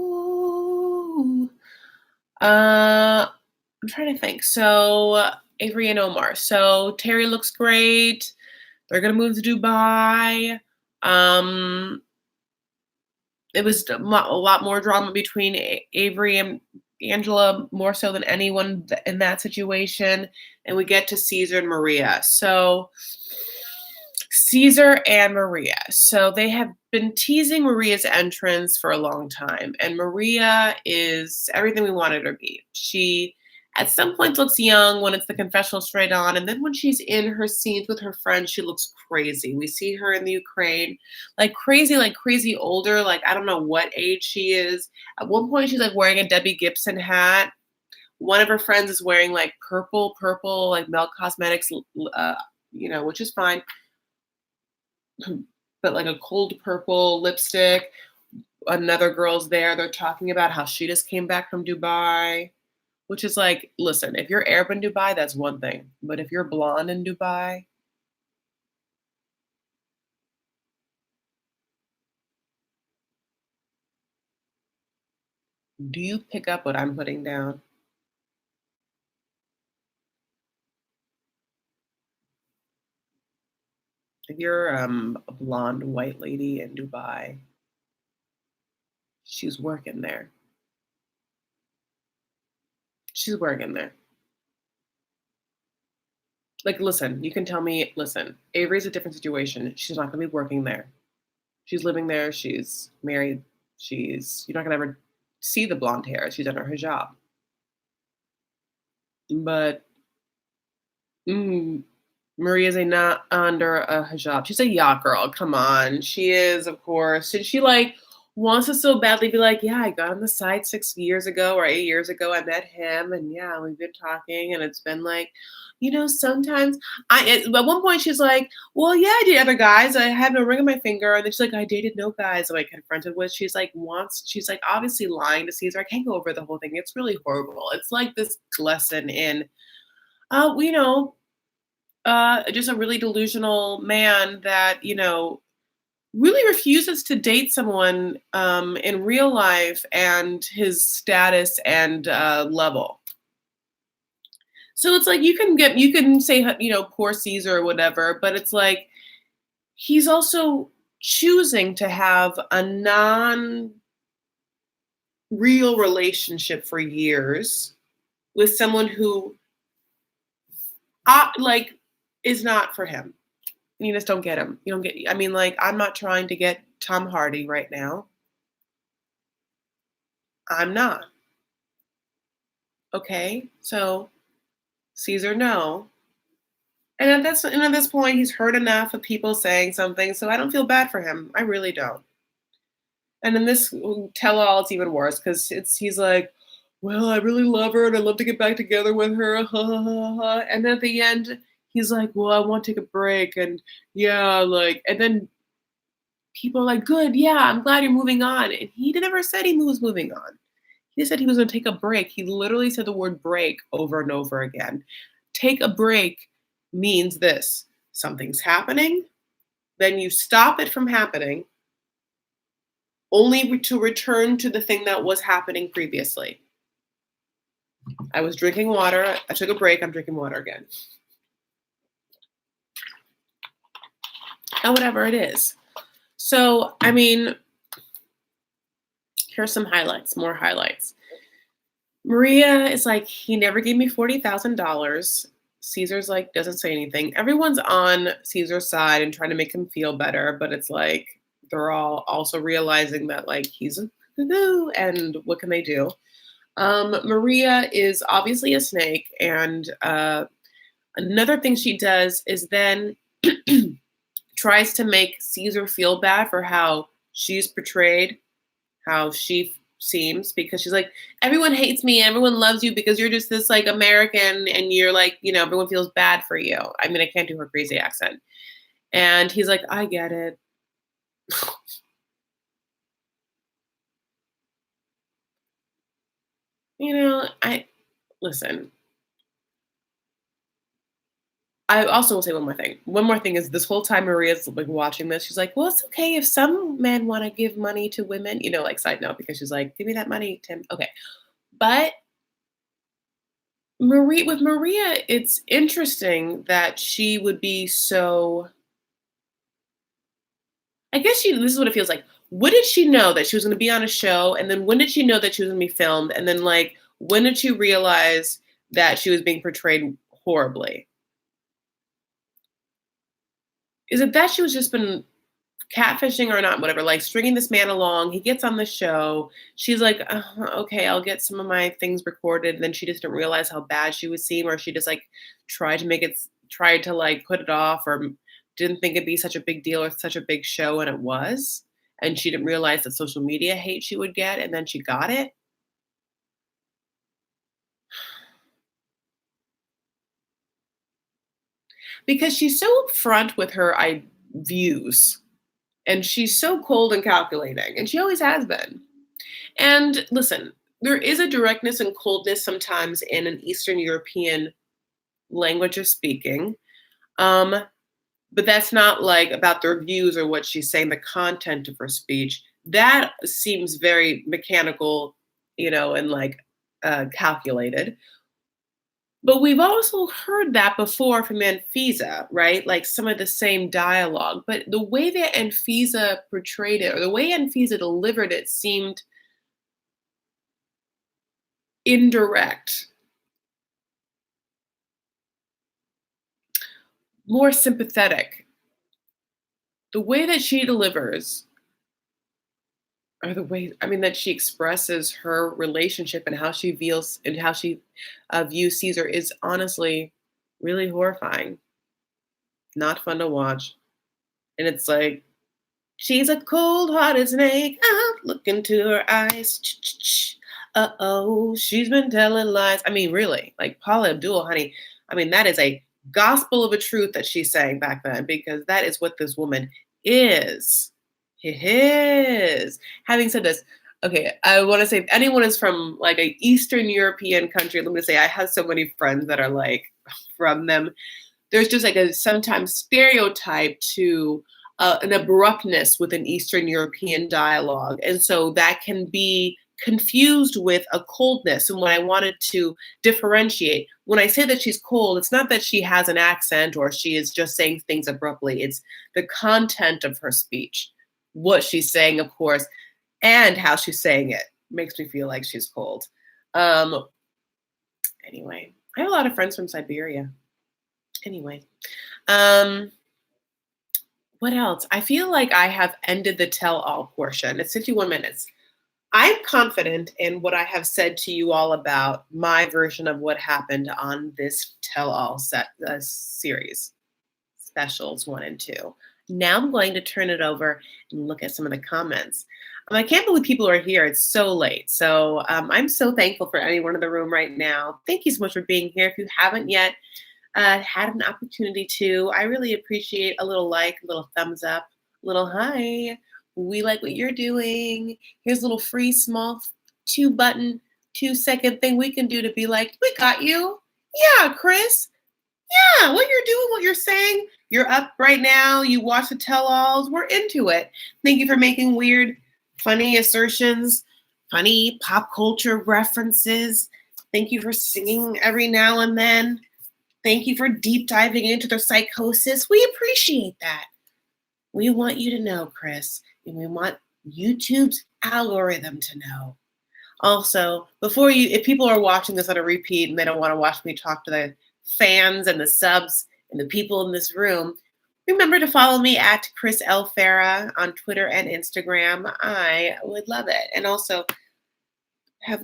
I'm trying to think. So Avery and Omar. So Terry looks great. They're gonna move to Dubai. Um, it was a lot more drama between Avery and Angela, more so than anyone in that situation. And we get to Caesar and Maria. So Caesar and Maria. So they have been teasing Maria's entrance for a long time, and Maria is everything we wanted her to be. She, at some points, looks young when it's the confessional straight on, and then when she's in her scenes with her friends, she looks crazy. We see her in the Ukraine, like crazy older. Like I don't know what age she is. At one point, she's like wearing a Debbie Gibson hat. One of her friends is wearing like purple, like Mel Cosmetics, which is fine, but like a cold purple lipstick. Another girl's there. They're talking about how she just came back from Dubai, which is like, listen, if you're Arab in Dubai, that's one thing. But if you're blonde in Dubai, do you pick up what I'm putting down? If you're a blonde white lady in Dubai, she's working there. She's working there. Like, listen, you can tell me, listen, Avery's a different situation. She's not gonna be working there. She's living there. She's married. You're not gonna ever see the blonde hair. She's under her hijab. But mm, Maria's a not under a hijab. She's a yacht girl. Come on. She is, of course. And she like wants to so badly be like, yeah, I got on the side 6 years ago or 8 years ago. I met him and yeah, we've been talking and it's been like, sometimes at one point she's like, well, yeah, I date other guys. I have no ring on my finger. And then she's like, I dated no guys that I confronted with. She's like obviously lying to Caesar. I can't go over the whole thing. It's really horrible. It's like this lesson in uh, you know, just a really delusional man that really refuses to date someone in real life and his status and level. So it's like you can say poor Caesar or whatever, but it's like he's also choosing to have a non real relationship for years with someone who like is not for him. You just don't get him. You don't get. I mean, like, I'm not trying to get Tom Hardy right now. I'm not. Okay, so Caesar, no. And at this point, he's heard enough of people saying something, so I don't feel bad for him. I really don't. And in this tell-all, it's even worse because he's like, well, I really love her and I'd love to get back together with her. Ha, ha, ha, ha. And then at the end, he's like, well, I want to take a break, and yeah, like, and then people are like, good, yeah, I'm glad you're moving on. And he never said he was moving on. He said he was going to take a break. He literally said the word break over and over again. Take a break means this: something's happening, then you stop it from happening, only to return to the thing that was happening previously. I was drinking water. I took a break. I'm drinking water again. And whatever it is. So, I mean, here's some highlights, more highlights. Maria is like, he never gave me $40,000. Caesar's like, doesn't say anything. Everyone's on Caesar's side and trying to make him feel better, but it's like they're all also realizing that like he's a cuckoo and what can they do? Maria is obviously a snake, and another thing she does is then tries to make Caesar feel bad for how she's portrayed, how she seems, because she's like, everyone hates me, everyone loves you because you're just this like American and you're like, everyone feels bad for you. I mean, I can't do her crazy accent. And he's like, I get it. I listen. I also will say one more thing. One more thing is this whole time Maria's like watching this, she's like, well, it's okay if some men want to give money to women, like side note, because she's like, give me that money, Tim. Okay. But Maria, it's interesting that she would be so. I guess this is what it feels like. When did she know that she was going to be on a show? And then when did she know that she was going to be filmed? And then, like, when did she realize that she was being portrayed horribly? Is it that she was just been catfishing or not, whatever, like stringing this man along? He gets on the show. She's like, okay, I'll get some of my things recorded. And then she just didn't realize how bad she would seem, or she just like tried to like put it off, or didn't think it'd be such a big deal or such a big show, and it was. And she didn't realize the social media hate she would get, and then she got it. Because she's so upfront with her views, and she's so cold and calculating, and she always has been. And listen, there is a directness and coldness sometimes in an Eastern European language of speaking. Um, but that's not like about their views or what she's saying, the content of her speech. That seems very mechanical, and like calculated. But we've also heard that before from Anfisa, right? Like some of the same dialogue. But the way that Anfisa portrayed it, or the way Anfisa delivered it, seemed indirect, more sympathetic. The way that she delivers, or the way, I mean, that she expresses her relationship and how she feels and how she views Caesar is honestly really horrifying, not fun to watch. And it's like, she's a cold-hearted snake. Look into her eyes. Uh-oh, she's been telling lies. I mean, really, like Paula Abdul, honey. I mean, that is a gospel of a truth that she sang back then because that is what this woman is. It is. Having said this, okay, I want to say if anyone is from like a Eastern European country, let me say I have so many friends that are like from them. There's just like a sometimes stereotype to an abruptness with an Eastern European dialogue. And so that can be confused with a coldness. And when I wanted to differentiate, when I say that she's cold, it's not that she has an accent or she is just saying things abruptly. It's the content of her speech, what she's saying, of course, and how she's saying it makes me feel like she's cold. Um, anyway, I have a lot of friends from Siberia. Anyway, um, what else? I feel like I have ended the tell all portion. It's 51 minutes. I'm confident in what I have said to you all about my version of what happened on this tell all set series, specials 1 and 2. Now I'm going to turn it over and look at some of the comments. I can't believe people are here. It's so late. So I'm so thankful for anyone in the room right now. Thank you so much for being here. If you haven't yet, had an opportunity to, I really appreciate a little like, a little thumbs up, a little hi. We like what you're doing. Here's a little free small 2 button, 2 second thing we can do to be like, we got you. Yeah, Chris. Yeah, what you're doing, what you're saying. You're up right now. You watch the tell alls. We're into it. Thank you for making weird, funny assertions, funny pop culture references. Thank you for singing every now and then. Thank you for deep diving into their psychosis. We appreciate that. We want you to know, Chris, and we want YouTube's algorithm to know. Also, before you, if people are watching this on a repeat and they don't want to watch me talk to the fans and the subs and the people in this room, remember to follow me at Chris L. Farah on Twitter and Instagram. I would love it. And also,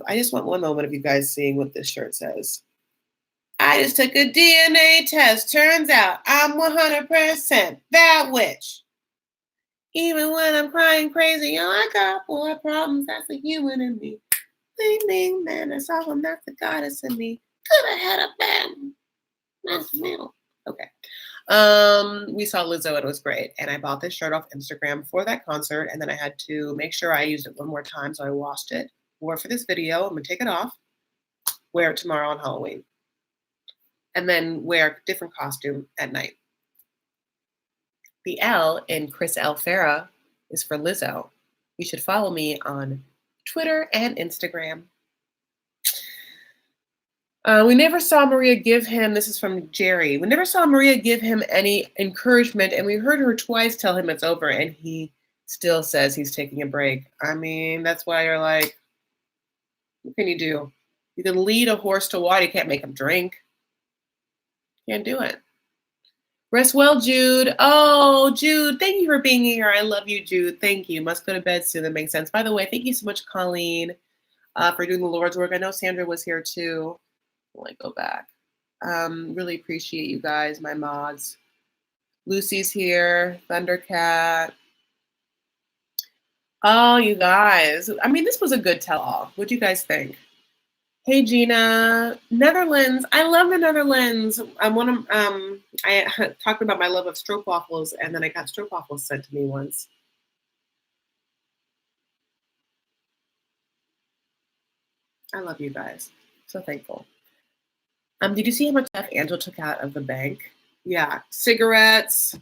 I just want one moment of you guys seeing what this shirt says. I just took a DNA test. Turns out I'm 100% that witch. Even when I'm crying crazy, oh, I got 4 problems. That's the human in me. Ding, ding, man. That's all. And that's the goddess in me. Could have had a band. That's meal. Okay. We saw Lizzo and it was great. And I bought this shirt off Instagram for that concert. And then I had to make sure I used it one more time. So I washed it. Wore it for this video. I'm going to take it off. Wear it tomorrow on Halloween. And then wear a different costume at night. The L in Chris L. Farah is for Lizzo. You should follow me on Twitter and Instagram. We never saw Maria give him, this is from Jerry, we never saw Maria give him any encouragement, and we heard her twice tell him it's over, and he still says he's taking a break. I mean, that's why you're like, what can you do? You can lead a horse to water, you can't make him drink. Can't do it. Rest well, Jude. Oh, Jude, thank you for being here. I love you, Jude. Thank you. Must go to bed soon. That makes sense. By the way, thank you so much, Colleen, for doing the Lord's work. I know Sandra was here too. I'll go back. Really appreciate you guys, my mods. Lucy's here. Thundercat. Oh, you guys. I mean, this was a good tell-all. What do you guys think? Hey Gina, Netherlands. I love the Netherlands. I talked about my love of stroopwafels, and then I got stroopwafels sent to me once. I love you guys. So thankful. Did you see how much stuff Angela took out of the bank? Yeah, cigarettes.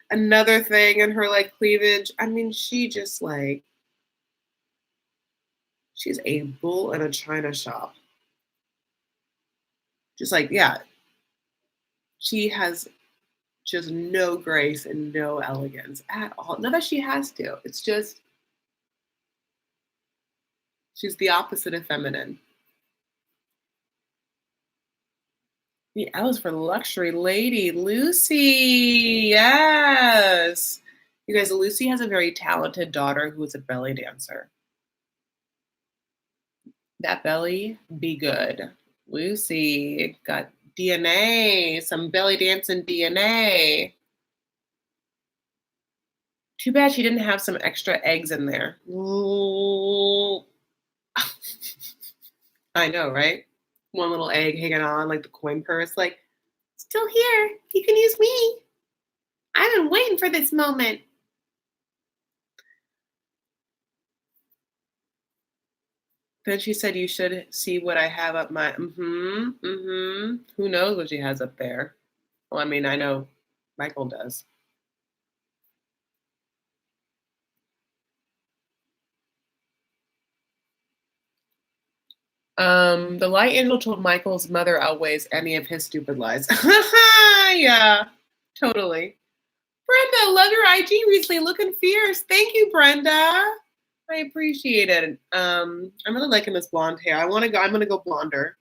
Another thing in her like cleavage. I mean, she just like, she's a bull in a china shop. Just like, yeah, she has just no grace and no elegance at all. Not that she has to. It's just she's the opposite of feminine. The L is for luxury lady, Lucy. Yes. You guys, Lucy has a very talented daughter who is a belly dancer. That belly be good. Lucy got DNA, some belly dancing DNA. Too bad she didn't have some extra eggs in there. Ooh. I know, right? One little egg hanging on like the coin purse, like, still here. You can use me. I've been waiting for this moment. Then she said, "You should see what I have up my." Who knows what she has up there? Well, I mean, I know Michael does. The light angel told Michael's mother outweighs any of his stupid lies. Yeah, totally. Brenda, love your IG recently, looking fierce. Thank you, Brenda. I appreciate it. I'm really liking this blonde hair. I'm gonna go blonder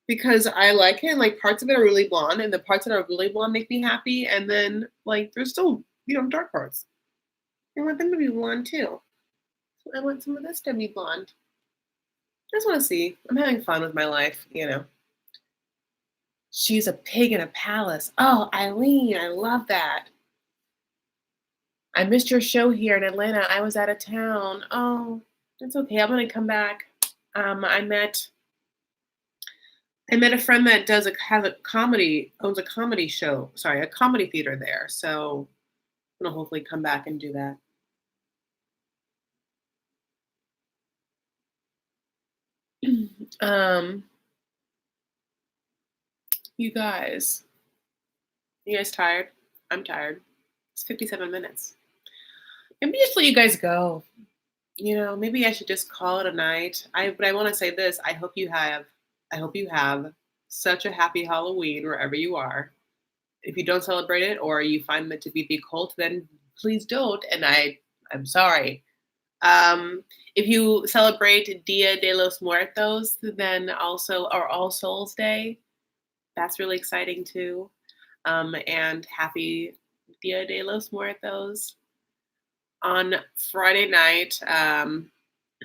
because I like it. Like parts of it are really blonde, and the parts that are really blonde make me happy. And then like there's still dark parts. I want them to be blonde too. I want some of this to be blonde. I just want to see. I'm having fun with my life. She's a pig in a palace. Oh, Eileen, I love that. I missed your show here in Atlanta. I was out of town. Oh, it's okay. I'm gonna come back. I met a friend that has a comedy owns a comedy show. Sorry, a comedy theater there. So I'm gonna hopefully come back and do that. um, you guys, you guys tired? I'm tired. It's 57 minutes. Maybe just let you guys go. Maybe I should just call it a night. But I want to say this. I hope you have such a happy Halloween wherever you are. If you don't celebrate it or you find it to be the cult, then please don't. And I'm sorry. If you celebrate Dia de los Muertos, then also or All Souls Day, that's really exciting too. And happy Dia de los Muertos. On Friday night,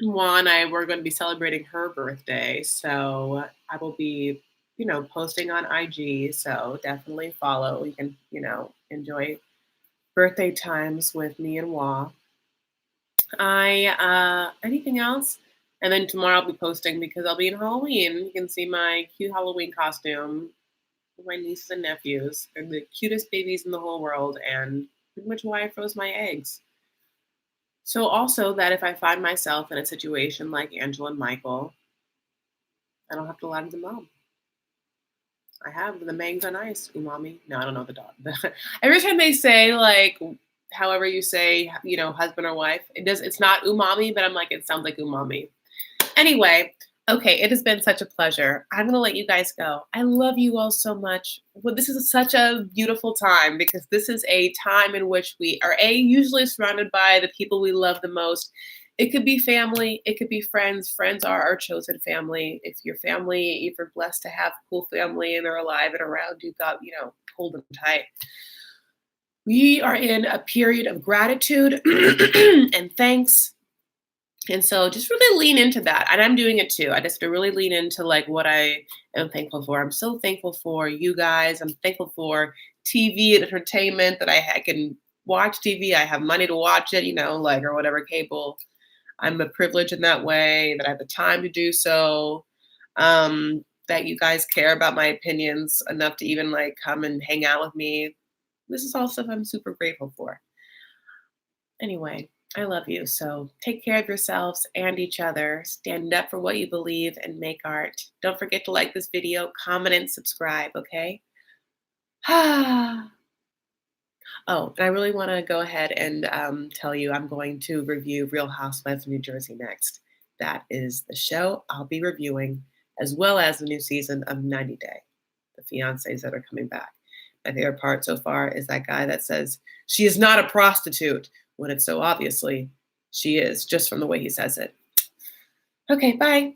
Juan and I were going to be celebrating her birthday, so I will be, posting on IG. So definitely follow. You can, enjoy birthday times with me and Wa. Anything else? And then tomorrow I'll be posting because I'll be in Halloween. You can see my cute Halloween costume with my nieces and nephews. They're the cutest babies in the whole world, and pretty much why I froze my eggs. So also that if I find myself in a situation like Angela and Michael, I don't have to lie to the mom. I have the mangs on ice, umami. No, I don't know the dog. Every time they say like, however you say, husband or wife, it's not umami, but I'm like, it sounds like umami. Anyway, okay, it has been such a pleasure. I'm going to let you guys go. I love you all so much. Well, this is such a beautiful time because this is a time in which we are usually surrounded by the people we love the most. It could be family, it could be friends. Friends are our chosen family. If your family, if you're blessed to have a cool family and they're alive and around, you got, hold them tight. We are in a period of gratitude and thanks. And so just really lean into that. And I'm doing it too. I just have to really lean into like what I am thankful for. I'm so thankful for you guys. I'm thankful for TV and entertainment that I can watch TV. I have money to watch it, or whatever cable. I'm a privilege in that way that I have the time to do so. That you guys care about my opinions enough to even like come and hang out with me. This is all stuff I'm super grateful for. Anyway, I love you. So take care of yourselves and each other. Stand up for what you believe and make art. Don't forget to like this video, comment, and subscribe, okay? Oh, and I really want to go ahead and tell you I'm going to review Real Housewives of New Jersey next. That is the show I'll be reviewing as well as the new season of 90 Day, the fiancés that are coming back. My favorite part so far is that guy that says she is not a prostitute when it's so obviously she is, just from the way he says it. Okay, bye.